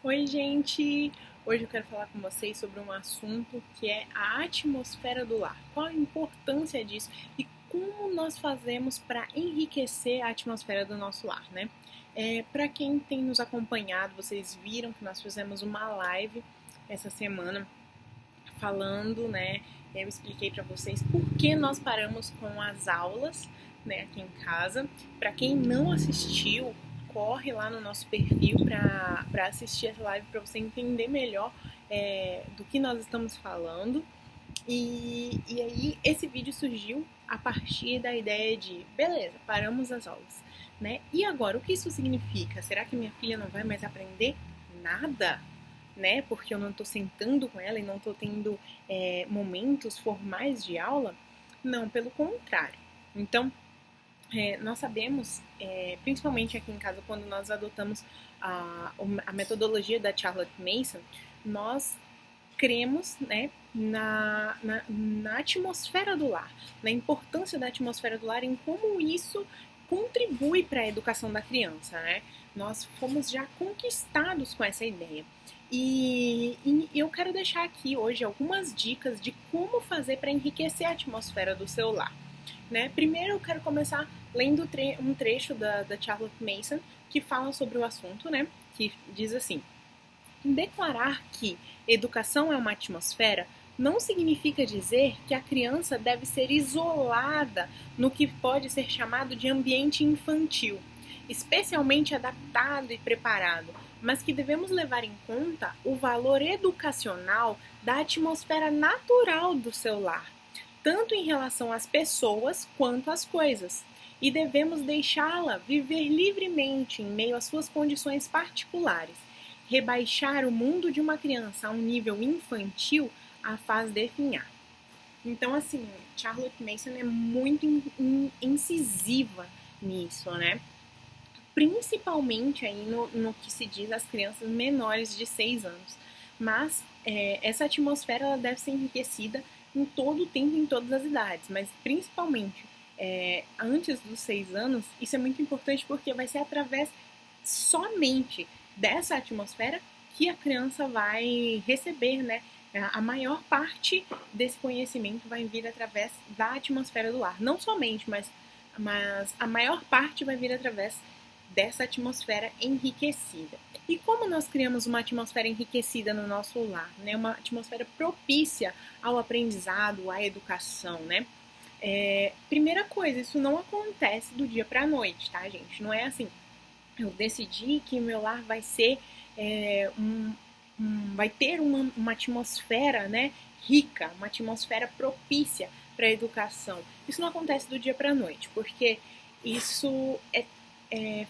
Oi, gente! Hoje eu quero falar com vocês sobre um assunto que é a atmosfera do lar. Qual a importância disso e como nós fazemos para enriquecer a atmosfera do nosso lar, né? Para quem tem nos acompanhado, vocês viram que nós fizemos uma live essa semana falando, né? Eu expliquei para vocês por que nós paramos com as aulas, né, aqui em casa. Para quem não assistiu, corre lá no nosso perfil para assistir essa live para você entender melhor do que nós estamos falando. E aí esse vídeo surgiu a partir da ideia de, beleza, paramos as aulas, né? E agora, o que isso significa? Será que minha filha não vai mais aprender nada? Né? Porque eu não estou sentando com ela e não estou tendo momentos formais de aula? Não, pelo contrário. Então, nós sabemos, principalmente aqui em casa, quando nós adotamos a metodologia da Charlotte Mason, nós cremos, né, na atmosfera do lar, na importância da atmosfera do lar, em como isso contribui para a educação da criança, né? Nós fomos já conquistados com essa ideia. E eu quero deixar aqui hoje algumas dicas de como fazer para enriquecer a atmosfera do seu lar. Né? Primeiro eu quero começar lendo um trecho da Charlotte Mason que fala sobre o assunto, né? Que diz assim: declarar que educação é uma atmosfera não significa dizer que a criança deve ser isolada no que pode ser chamado de ambiente infantil, especialmente adaptado e preparado, mas que devemos levar em conta o valor educacional da atmosfera natural do seu lar, tanto em relação às pessoas quanto às coisas, e devemos deixá-la viver livremente em meio às suas condições particulares. Rebaixar o mundo de uma criança a um nível infantil a faz definhar. Então, assim, Charlotte Mason é muito incisiva nisso, né? Principalmente aí no que se diz às crianças menores de 6 anos. Mas essa atmosfera ela deve ser enriquecida em todo o tempo, em todas as idades, mas principalmente antes dos 6 anos, isso é muito importante porque vai ser através somente dessa atmosfera que a criança vai receber, né? A maior parte desse conhecimento vai vir através da atmosfera do lar. Não somente, mas a maior parte vai vir através dessa atmosfera enriquecida. E como nós criamos uma atmosfera enriquecida no nosso lar, né? Uma atmosfera propícia ao aprendizado, à educação, né? Primeira coisa, isso não acontece do dia para a noite, tá, gente? Não é assim, eu decidi que o meu lar vai ser vai ter uma atmosfera, né, rica, uma atmosfera propícia para a educação. Isso não acontece do dia para a noite, porque isso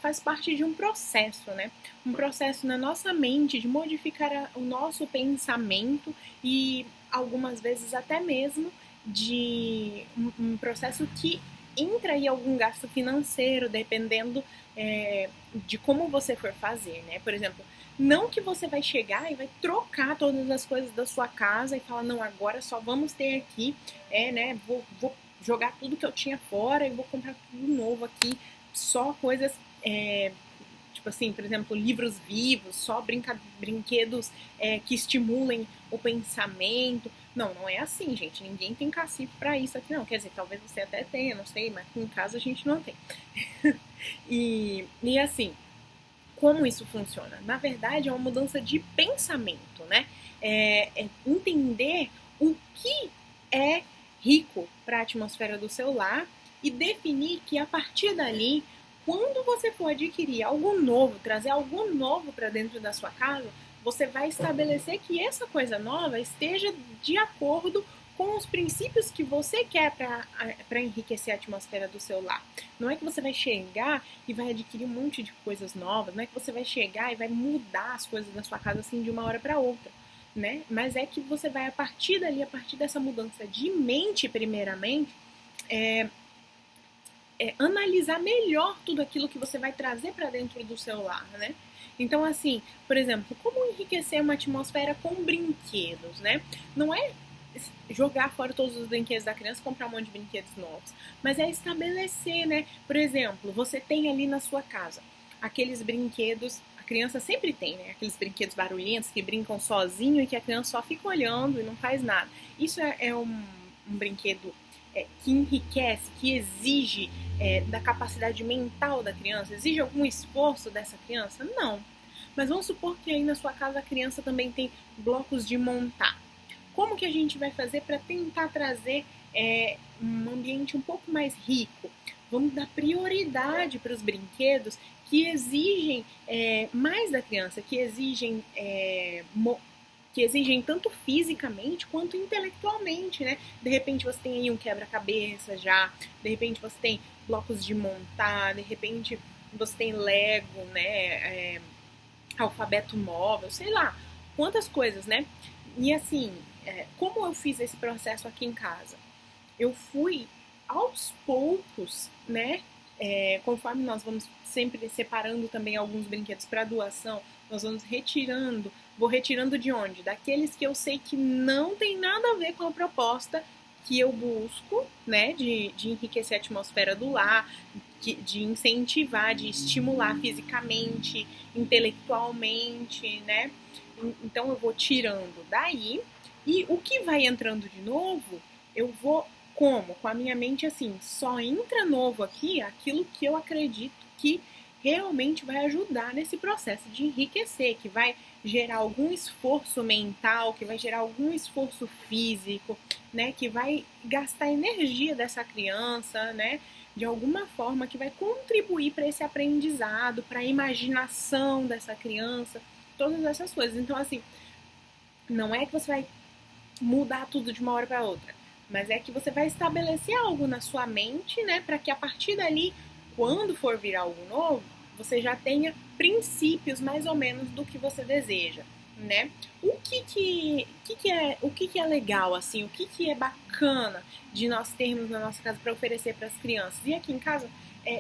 faz parte de um processo, né? Um processo na nossa mente de modificar o nosso pensamento e algumas vezes até mesmo de um processo que entra aí algum gasto financeiro, dependendo de como você for fazer, né? Por exemplo, não que você vai chegar e vai trocar todas as coisas da sua casa e falar, não, agora só vamos ter aqui, né? Vou jogar tudo que eu tinha fora e vou comprar tudo novo aqui, só coisas, tipo assim, por exemplo, livros vivos, só brinquedos que estimulem o pensamento. Não, não é assim, gente. Ninguém tem cacife para isso aqui, não. Quer dizer, talvez você até tenha, não sei, mas em casa a gente não tem. E assim, como isso funciona? Na verdade, é uma mudança de pensamento, né? Entender o que é rico para a atmosfera do seu lar e definir que a partir dali, quando você for adquirir algo novo, trazer algo novo para dentro da sua casa, você vai estabelecer que essa coisa nova esteja de acordo com os princípios que você quer para enriquecer a atmosfera do seu lar. Não é que você vai chegar e vai adquirir um monte de coisas novas, não é que você vai chegar e vai mudar as coisas da sua casa assim de uma hora para outra, né? Mas é que você vai a partir dali, a partir dessa mudança de mente primeiramente, analisar melhor tudo aquilo que você vai trazer para dentro do seu lar, né? Então, assim, por exemplo, como enriquecer uma atmosfera com brinquedos, né? Não é jogar fora todos os brinquedos da criança e comprar um monte de brinquedos novos, mas é estabelecer, né? Por exemplo, você tem ali na sua casa aqueles brinquedos, criança sempre tem, né? Aqueles brinquedos barulhentos que brincam sozinho e que a criança só fica olhando e não faz nada. Isso é um brinquedo que enriquece, que exige da capacidade mental da criança? Exige algum esforço dessa criança? Não. Mas vamos supor que aí na sua casa a criança também tem blocos de montar. Como que a gente vai fazer para tentar trazer um ambiente um pouco mais rico? Vamos dar prioridade para os brinquedos que exigem mais da criança, que exigem tanto fisicamente quanto intelectualmente, né? De repente você tem aí um quebra-cabeça já, de repente você tem blocos de montar, de repente você tem Lego, né? Alfabeto móvel, sei lá, quantas coisas, né? E assim, como eu fiz esse processo aqui em casa? Eu fui aos poucos, né? Conforme nós vamos sempre separando também alguns brinquedos para doação, nós vamos retirando. Vou retirando de onde? Daqueles que eu sei que não tem nada a ver com a proposta que eu busco, né? De enriquecer a atmosfera do lar, de incentivar, de estimular fisicamente, intelectualmente, né? Então eu vou tirando daí e o que vai entrando de novo, eu vou como? Com a minha mente assim, só entra novo aqui aquilo que eu acredito que realmente vai ajudar nesse processo de enriquecer, que vai gerar algum esforço mental, que vai gerar algum esforço físico, né, que vai gastar energia dessa criança, né, de alguma forma que vai contribuir para esse aprendizado, para a imaginação dessa criança, todas essas coisas. Então, assim, não é que você vai mudar tudo de uma hora para outra, mas é que você vai estabelecer algo na sua mente, né, para que a partir dali, quando for vir algo novo, você já tenha princípios mais ou menos do que você deseja, né? O que é legal assim, o que é bacana de nós termos na nossa casa para oferecer para as crianças? E aqui em casa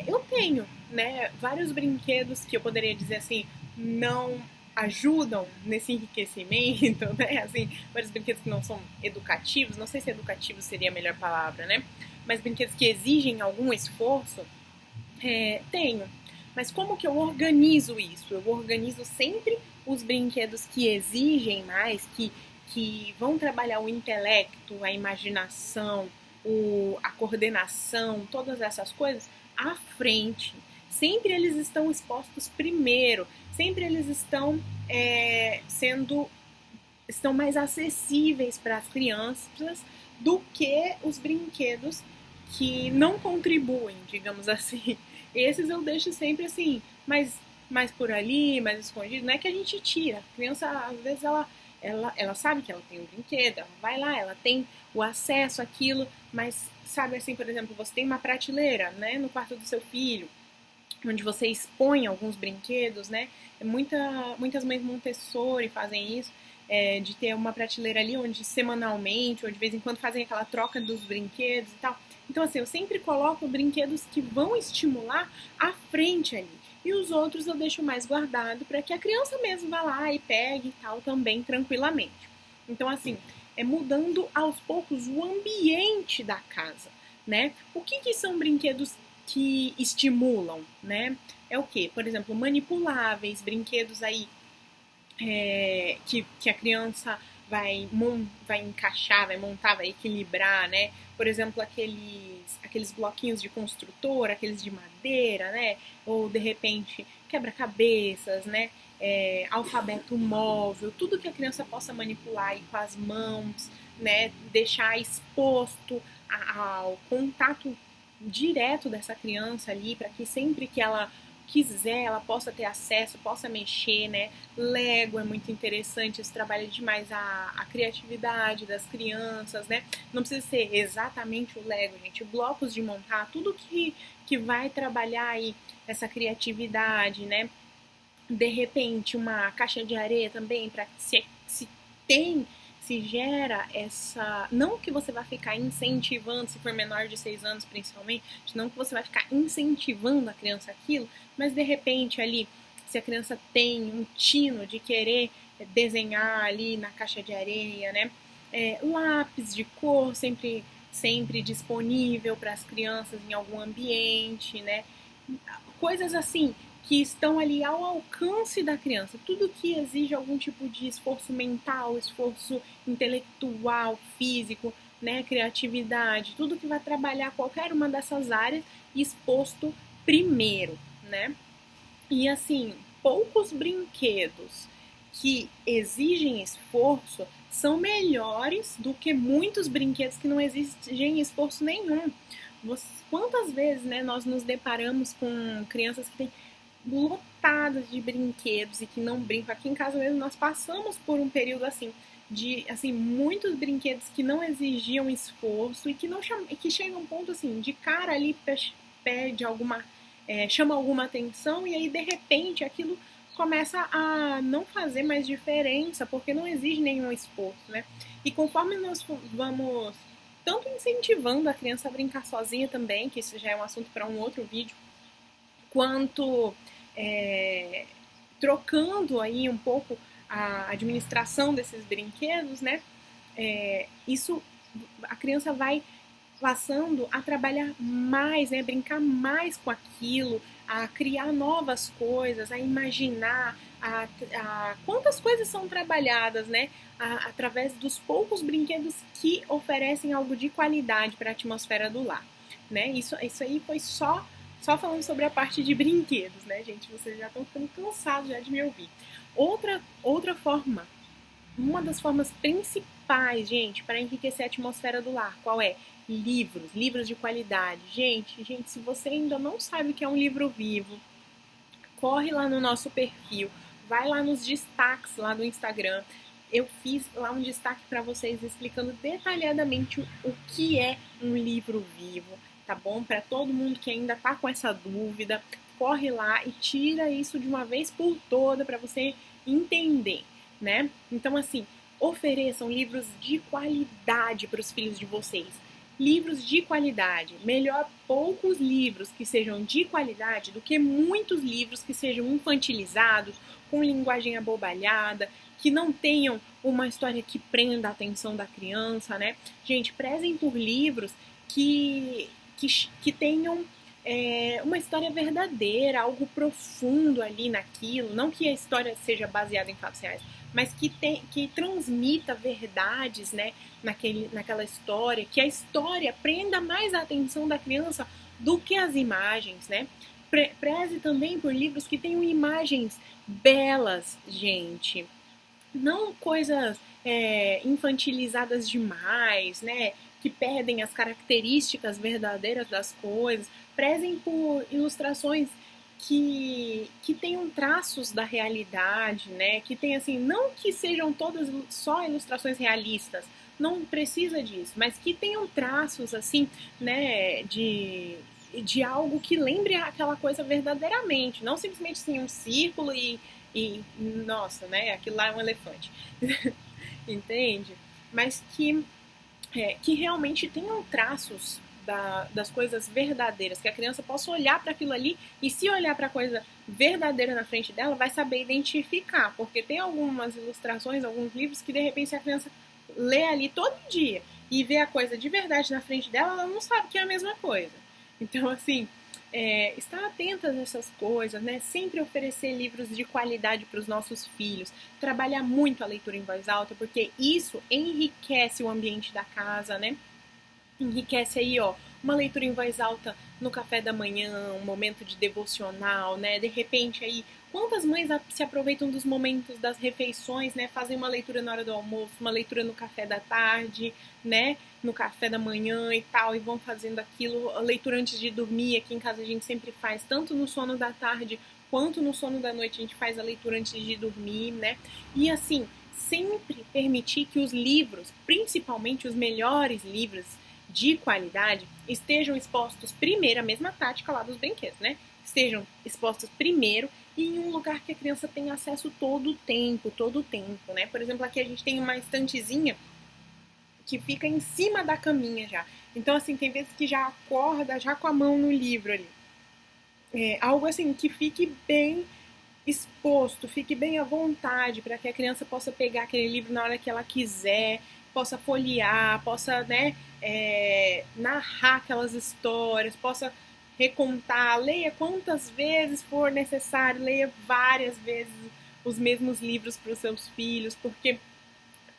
eu tenho, né, vários brinquedos que eu poderia dizer assim, não ajudam nesse enriquecimento, né? Assim, vários brinquedos que não são educativos, não sei se educativo seria a melhor palavra, né? Mas brinquedos que exigem algum esforço, tenho. Mas como que eu organizo isso? Eu organizo sempre os brinquedos que exigem mais, que vão trabalhar o intelecto, a imaginação, a coordenação, todas essas coisas à frente. Sempre eles estão expostos primeiro, sempre eles estão estão mais acessíveis para as crianças do que os brinquedos que não contribuem, digamos assim. Esses eu deixo sempre assim, mais por ali, mais escondido. Não é que a gente tira. A criança, às vezes, ela sabe que ela tem um brinquedo, ela vai lá, ela tem o acesso àquilo, mas sabe assim, por exemplo, você tem uma prateleira, né, no quarto do seu filho, onde você expõe alguns brinquedos, né? Muitas mães Montessori fazem isso, de ter uma prateleira ali onde semanalmente ou de vez em quando fazem aquela troca dos brinquedos e tal. Então, assim, eu sempre coloco brinquedos que vão estimular à frente ali. E os outros eu deixo mais guardado para que a criança mesmo vá lá e pegue e tal também tranquilamente. Então, assim, é mudando aos poucos o ambiente da casa, né? O que são brinquedos que estimulam, né? É o que? Por exemplo, manipuláveis, brinquedos aí que a criança vai encaixar, vai montar, vai equilibrar, né? Por exemplo, aqueles bloquinhos de construtor, aqueles de madeira, né? Ou, de repente, quebra-cabeças, né? Alfabeto móvel, tudo que a criança possa manipular aí com as mãos, né? Deixar exposto ao contato direto dessa criança ali, para que sempre que ela quiser, ela possa ter acesso, possa mexer, né? Lego é muito interessante, isso trabalha demais a criatividade das crianças, né? Não precisa ser exatamente o Lego, gente. Blocos de montar, tudo que vai trabalhar aí essa criatividade, né? De repente, uma caixa de areia também, para se gera essa. Não que você vai ficar incentivando, se for menor de 6 anos principalmente, não que você vai ficar incentivando a criança aquilo, mas de repente ali, se a criança tem um tino de querer desenhar ali na caixa de areia, né? Lápis de cor sempre disponível para as crianças em algum ambiente, né? Coisas assim que estão ali ao alcance da criança. Tudo que exige algum tipo de esforço mental, esforço intelectual, físico, né, criatividade, tudo que vai trabalhar qualquer uma dessas áreas exposto primeiro, né? E assim, poucos brinquedos que exigem esforço são melhores do que muitos brinquedos que não exigem esforço nenhum. Quantas vezes, né, nós nos deparamos com crianças que têm lotadas de brinquedos e que não brincam? Aqui em casa mesmo nós passamos por um período assim de assim muitos brinquedos que não exigiam esforço e que não que chega a um ponto assim de cara ali pede alguma chama alguma atenção e aí de repente aquilo começa a não fazer mais diferença porque não exige nenhum esforço, né? E conforme nós vamos tanto incentivando a criança a brincar sozinha também, que isso já é um assunto para um outro vídeo, quanto trocando aí um pouco a administração desses brinquedos, né? Isso a criança vai passando a trabalhar mais, né? Brincar mais com aquilo, a criar novas coisas, a imaginar, quantas coisas são trabalhadas, né? Através dos poucos brinquedos que oferecem algo de qualidade para a atmosfera do lar, né? Isso aí foi só falando sobre a parte de brinquedos, né, gente? Vocês já estão ficando cansados já de me ouvir. Outra forma, uma das formas principais, gente, para enriquecer a atmosfera do lar, qual é? Livros de qualidade. Gente, se você ainda não sabe o que é um livro vivo, corre lá no nosso perfil, vai lá nos destaques lá do Instagram. Eu fiz lá um destaque para vocês explicando detalhadamente o que é um livro vivo, tá bom? Para todo mundo que ainda tá com essa dúvida, corre lá e tira isso de uma vez por toda para você entender, né? Então, assim, ofereçam livros de qualidade para os filhos de vocês. Livros de qualidade. Melhor poucos livros que sejam de qualidade do que muitos livros que sejam infantilizados, com linguagem abobalhada, que não tenham uma história que prenda a atenção da criança, né? Gente, prezem por livros que tenham uma história verdadeira, algo profundo ali naquilo, não que a história seja baseada em fatos reais, mas que transmita verdades, né, naquela história, que a história prenda mais a atenção da criança do que as imagens, né? Preze também por livros que tenham imagens belas, gente. Não coisas infantilizadas demais, né? Que perdem as características verdadeiras das coisas. Prezem por ilustrações que tenham traços da realidade, né? Que tem assim, não que sejam todas só ilustrações realistas, não precisa disso, mas que tenham traços assim, né? De algo que lembre aquela coisa verdadeiramente, não simplesmente assim um círculo e nossa, né? Aquilo lá é um elefante, entende? Mas que realmente tenham traços das coisas verdadeiras, que a criança possa olhar para aquilo ali e se olhar para a coisa verdadeira na frente dela, vai saber identificar, porque tem algumas ilustrações, alguns livros que de repente se a criança lê ali todo dia e vê a coisa de verdade na frente dela, ela não sabe que é a mesma coisa. Então, assim, estar atenta a essas coisas, né? Sempre oferecer livros de qualidade para os nossos filhos, trabalhar muito a leitura em voz alta, porque isso enriquece o ambiente da casa, né? Enriquece aí, ó, uma leitura em voz alta no café da manhã, um momento de devocional, né? De repente aí, quantas mães se aproveitam dos momentos das refeições, né? Fazem uma leitura na hora do almoço, uma leitura no café da tarde, né? No café da manhã e tal, e vão fazendo aquilo, a leitura antes de dormir. Aqui em casa a gente sempre faz, tanto no sono da tarde quanto no sono da noite, a gente faz a leitura antes de dormir, né? E assim, sempre permitir que os livros, principalmente os melhores livros de qualidade, estejam expostos primeiro, a mesma tática lá dos brinquedos, né? Estejam expostos primeiro e em um lugar que a criança tenha acesso todo o tempo, né? Por exemplo, aqui a gente tem uma estantezinha que fica em cima da caminha já. Então, assim, tem vezes que já acorda já com a mão no livro ali. Algo assim que fique bem exposto, fique bem à vontade, para que a criança possa pegar aquele livro na hora que ela quiser, possa folhear, possa, né, narrar aquelas histórias, possa recontar, leia quantas vezes for necessário, leia várias vezes os mesmos livros para os seus filhos, porque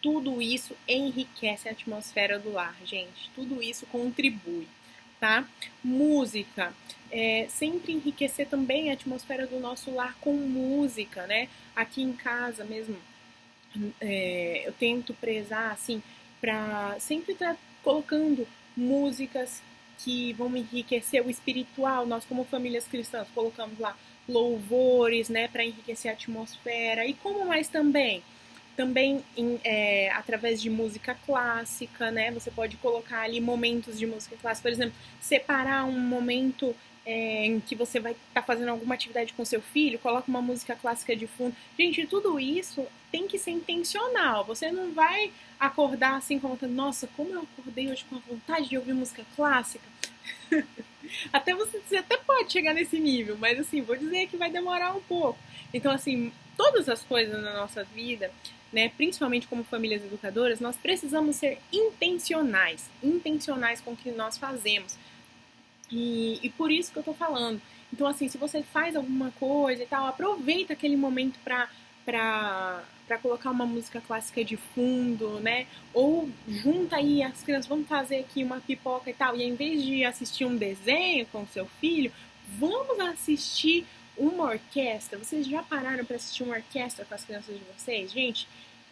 tudo isso enriquece a atmosfera do lar, gente. Tudo isso contribui, tá? Música. Sempre enriquecer também a atmosfera do nosso lar com música, né? Aqui em casa mesmo, eu tento prezar, assim, para sempre estar colocando músicas que vão enriquecer o espiritual. Nós, como famílias cristãs, colocamos lá louvores, né, para enriquecer a atmosfera. E como mais também? Também através de música clássica, né? Você pode colocar ali momentos de música clássica, por exemplo, separar um momento em que você vai estar fazendo alguma atividade com seu filho, coloca uma música clássica de fundo. Gente, tudo isso tem que ser intencional. Você não vai acordar assim com vontade, nossa, como eu acordei hoje com a vontade de ouvir música clássica. Você até pode chegar nesse nível, mas assim, vou dizer que vai demorar um pouco. Então, assim, todas as coisas na nossa vida, né, principalmente como famílias educadoras, nós precisamos ser intencionais com o que nós fazemos. E por isso que eu tô falando. Então, assim, se você faz alguma coisa e tal, aproveita aquele momento pra colocar uma música clássica de fundo, né? Ou junta aí as crianças, vamos fazer aqui uma pipoca e tal. E em vez de assistir um desenho com o seu filho, vamos assistir uma orquestra. Vocês já pararam para assistir uma orquestra com as crianças de vocês? Gente,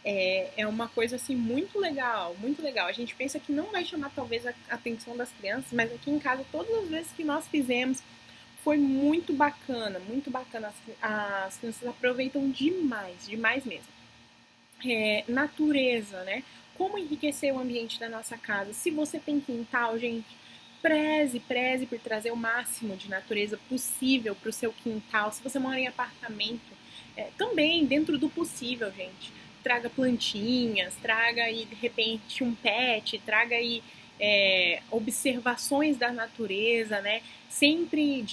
é uma coisa assim muito legal, muito legal. A gente pensa que não vai chamar talvez a atenção das crianças, mas aqui em casa todas as vezes que nós fizemos foi muito bacana, muito bacana. As crianças aproveitam demais, demais mesmo. Natureza, né? Como enriquecer o ambiente da nossa casa? Se você tem quintal, gente, preze por trazer o máximo de natureza possível para o seu quintal. Se você mora em apartamento, também dentro do possível, gente. Traga plantinhas, traga aí de repente um pet, traga aí observações da natureza, né? Sempre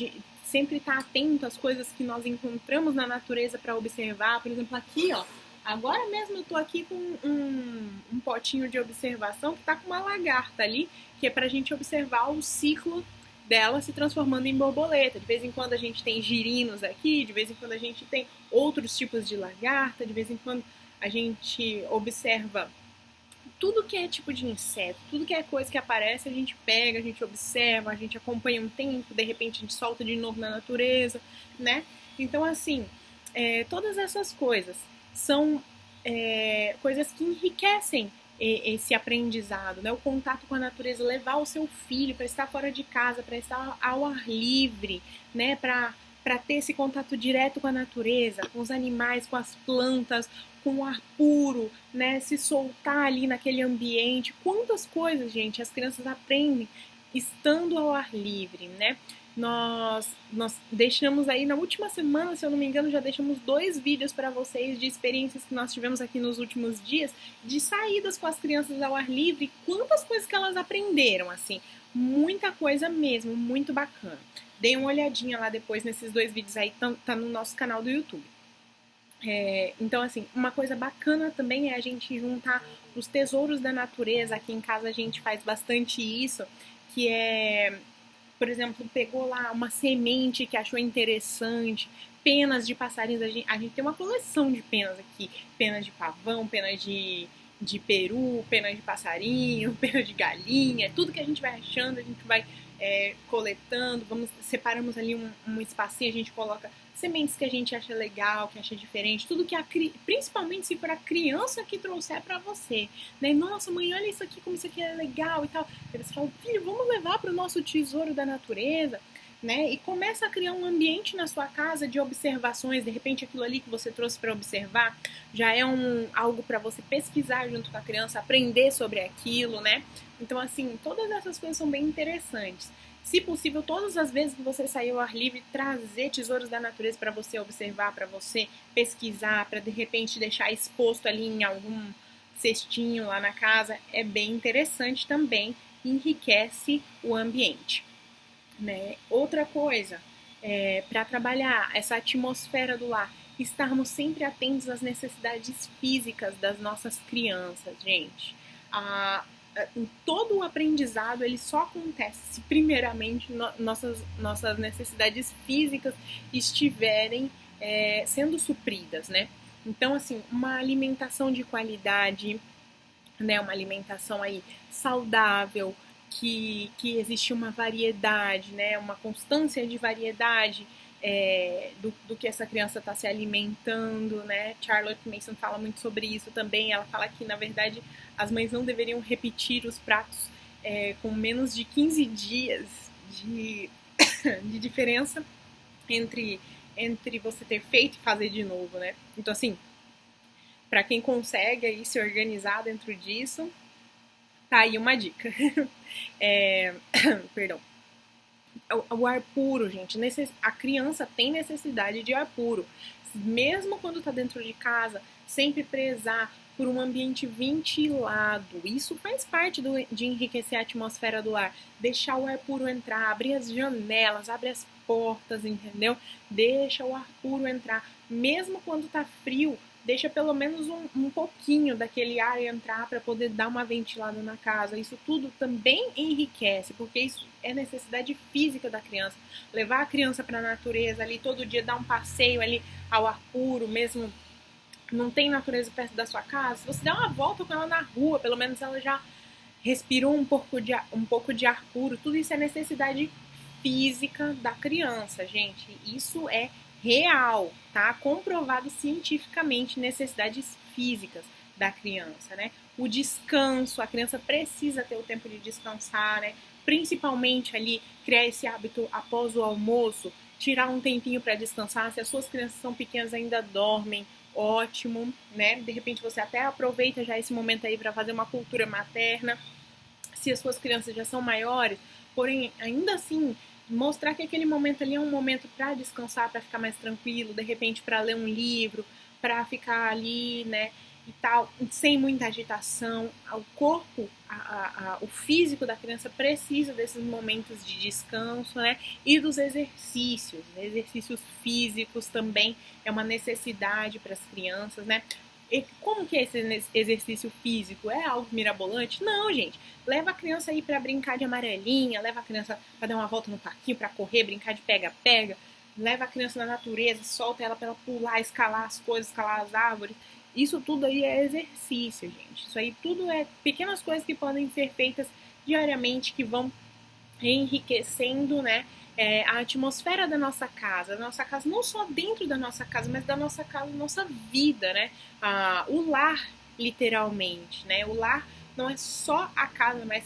estar atento às coisas que nós encontramos na natureza para observar. Por exemplo, aqui, ó, agora mesmo eu tô aqui com um potinho de observação que tá com uma lagarta ali, que é pra gente observar o ciclo dela se transformando em borboleta. De vez em quando a gente tem girinos aqui, de vez em quando a gente tem outros tipos de lagarta, de vez em quando a gente observa tudo que é tipo de inseto, tudo que é coisa que aparece, a gente pega, a gente observa, a gente acompanha um tempo, de repente a gente solta de novo na natureza, né? Então, assim, todas essas coisas são coisas que enriquecem esse aprendizado, né? O contato com a natureza, levar o seu filho para estar fora de casa, para estar ao ar livre, né? Para ter esse contato direto com a natureza, com os animais, com as plantas, com o ar puro, né? Se soltar ali naquele ambiente. Quantas coisas, gente, as crianças aprendem estando ao ar livre, né? Nós deixamos aí na última semana, se eu não me engano, já deixamos 2 vídeos para vocês de experiências que nós tivemos aqui nos últimos dias, de saídas com as crianças ao ar livre. Quantas coisas que elas aprenderam, assim, muita coisa mesmo, muito bacana. Deem uma olhadinha lá depois nesses 2 vídeos aí, tá no nosso canal do YouTube. Então, assim, uma coisa bacana também é a gente juntar os tesouros da natureza. Aqui em casa a gente faz bastante isso, que é, por exemplo, pegou lá uma semente que achou interessante, penas de passarinhos. A gente tem uma coleção de penas aqui, penas de pavão, penas de peru, penas de passarinho, penas de galinha, tudo que a gente vai achando, a gente vai coletando, separamos ali um espacinho, a gente coloca sementes que a gente acha legal, que acha diferente, tudo que principalmente se for a criança que trouxer para você, né? Nossa, mãe, olha isso aqui, como isso aqui é legal e tal. Aí você fala, filho, vamos levar para o nosso tesouro da natureza, né? E começa a criar um ambiente na sua casa de observações. De repente, aquilo ali que você trouxe para observar já é algo para você pesquisar junto com a criança, aprender sobre aquilo, né? Então, assim, todas essas coisas são bem interessantes. Se possível, todas as vezes que você sair ao ar livre, trazer tesouros da natureza para você observar, para você pesquisar, para de repente deixar exposto ali em algum cestinho lá na casa, é bem interessante também, enriquece o ambiente, né? Outra coisa, para trabalhar essa atmosfera do lar, estarmos sempre atentos às necessidades físicas das nossas crianças, gente. todo o aprendizado ele só acontece se primeiramente nossas necessidades físicas estiverem sendo supridas, né? Então, assim, uma alimentação de qualidade, né? Uma alimentação aí saudável, que existe uma variedade, né? Uma constância de variedade do que essa criança está se alimentando, né? Charlotte Mason fala muito sobre isso também. Ela fala que, na verdade, as mães não deveriam repetir os pratos com menos de 15 dias de diferença entre você ter feito e fazer de novo, né? Então, assim, para quem consegue aí se organizar dentro disso, tá aí uma dica. Perdão. O ar puro, gente. A criança tem necessidade de ar puro. Mesmo quando está dentro de casa, sempre prezar por um ambiente ventilado. Isso faz parte de enriquecer a atmosfera do lar. Deixar o ar puro entrar, abrir as janelas, abre as portas, entendeu? Deixa o ar puro entrar. Mesmo quando está frio, deixa pelo menos um pouquinho daquele ar entrar para poder dar uma ventilada na casa. Isso tudo também enriquece, porque isso é necessidade física da criança. Levar a criança para a natureza ali todo dia, dar um passeio ali ao ar puro, mesmo não tem natureza perto da sua casa, se você der uma volta com ela na rua, pelo menos ela já respirou um pouco de ar puro. Tudo isso é necessidade física da criança, gente. Isso é real, tá? Comprovado cientificamente necessidades físicas da criança, né? O descanso, a criança precisa ter o tempo de descansar, né? Principalmente ali, criar esse hábito após o almoço, tirar um tempinho para descansar. Se as suas crianças são pequenas, ainda dormem, ótimo, né? De repente você até aproveita já esse momento aí para fazer uma cultura materna. Se as suas crianças já são maiores, porém, ainda assim, mostrar que aquele momento ali é um momento para descansar, para ficar mais tranquilo, de repente para ler um livro, para ficar ali, né, e tal, sem muita agitação. O corpo, o físico da criança precisa desses momentos de descanso, né, e dos exercícios. Exercícios físicos também é uma necessidade para as crianças, né. E como que é esse exercício físico? É algo mirabolante? Não, gente. Leva a criança aí para brincar de amarelinha, leva a criança para dar uma volta no parquinho, para correr, brincar de pega-pega, leva a criança na natureza, solta ela para ela pular, escalar as coisas, escalar as árvores. Isso tudo aí é exercício, gente. Isso aí tudo é pequenas coisas que podem ser feitas diariamente, que vão enriquecendo, né, a atmosfera da nossa casa não só dentro da nossa casa, mas da nossa casa, da nossa vida, né, o lar, literalmente, né, o lar não é só a casa, mas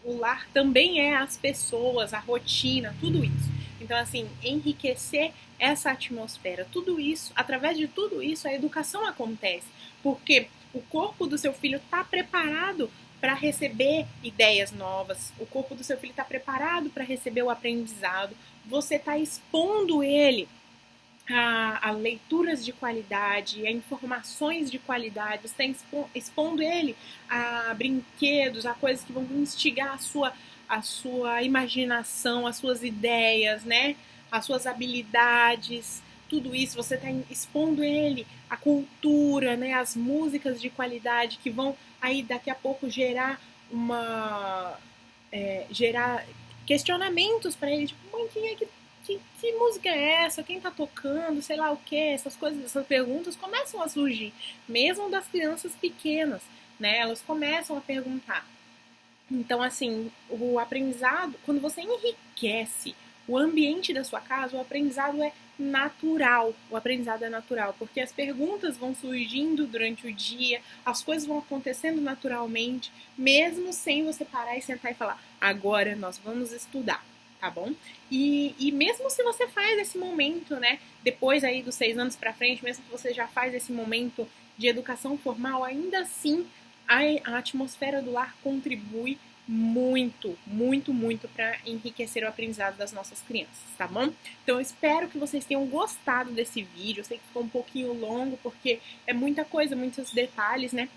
o lar também é as pessoas, a rotina, tudo isso. Então, assim, enriquecer essa atmosfera, tudo isso, através de tudo isso, a educação acontece, porque o corpo do seu filho está preparado para receber ideias novas, o corpo do seu filho está preparado para receber o aprendizado, você está expondo ele a leituras de qualidade, a informações de qualidade, você está expondo ele a brinquedos, a coisas que vão instigar a sua imaginação, as suas ideias, né? As suas habilidades, tudo isso, você está expondo ele à cultura, né? As músicas de qualidade que vão aí daqui a pouco gerar gerar questionamentos para ele, tipo, mãe, quem é que música é essa? Quem tá tocando? Sei lá o que? Essas coisas, essas perguntas começam a surgir, mesmo das crianças pequenas, né? Elas começam a perguntar. Então, assim, o aprendizado, quando você enriquece o ambiente da sua casa, o aprendizado é natural. O aprendizado é natural, porque as perguntas vão surgindo durante o dia, as coisas vão acontecendo naturalmente, mesmo sem você parar e sentar e falar, agora nós vamos estudar, tá bom? E mesmo se você faz esse momento, né, depois aí dos 6 anos para frente, mesmo que você já faz esse momento de educação formal, ainda assim a atmosfera do lar contribui muito, muito, muito para enriquecer o aprendizado das nossas crianças, tá bom? Então eu espero que vocês tenham gostado desse vídeo. Eu sei que ficou um pouquinho longo porque é muita coisa, muitos detalhes, né?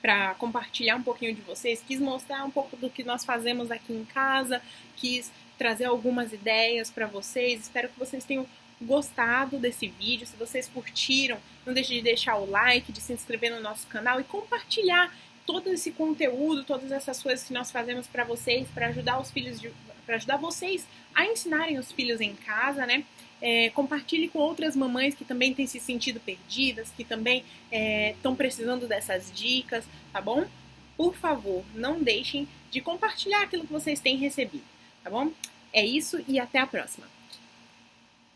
Para compartilhar um pouquinho de vocês, quis mostrar um pouco do que nós fazemos aqui em casa, quis trazer algumas ideias para vocês. Espero que vocês tenham gostado desse vídeo. Se vocês curtiram, não deixe de deixar o like, de se inscrever no nosso canal e compartilhar todo esse conteúdo, todas essas coisas que nós fazemos para vocês, para ajudar os filhos, para ajudar vocês a ensinarem os filhos em casa, né? Compartilhe com outras mamães que também têm se sentido perdidas, que também estão precisando dessas dicas, tá bom? Por favor, não deixem de compartilhar aquilo que vocês têm recebido, tá bom? É isso e até a próxima!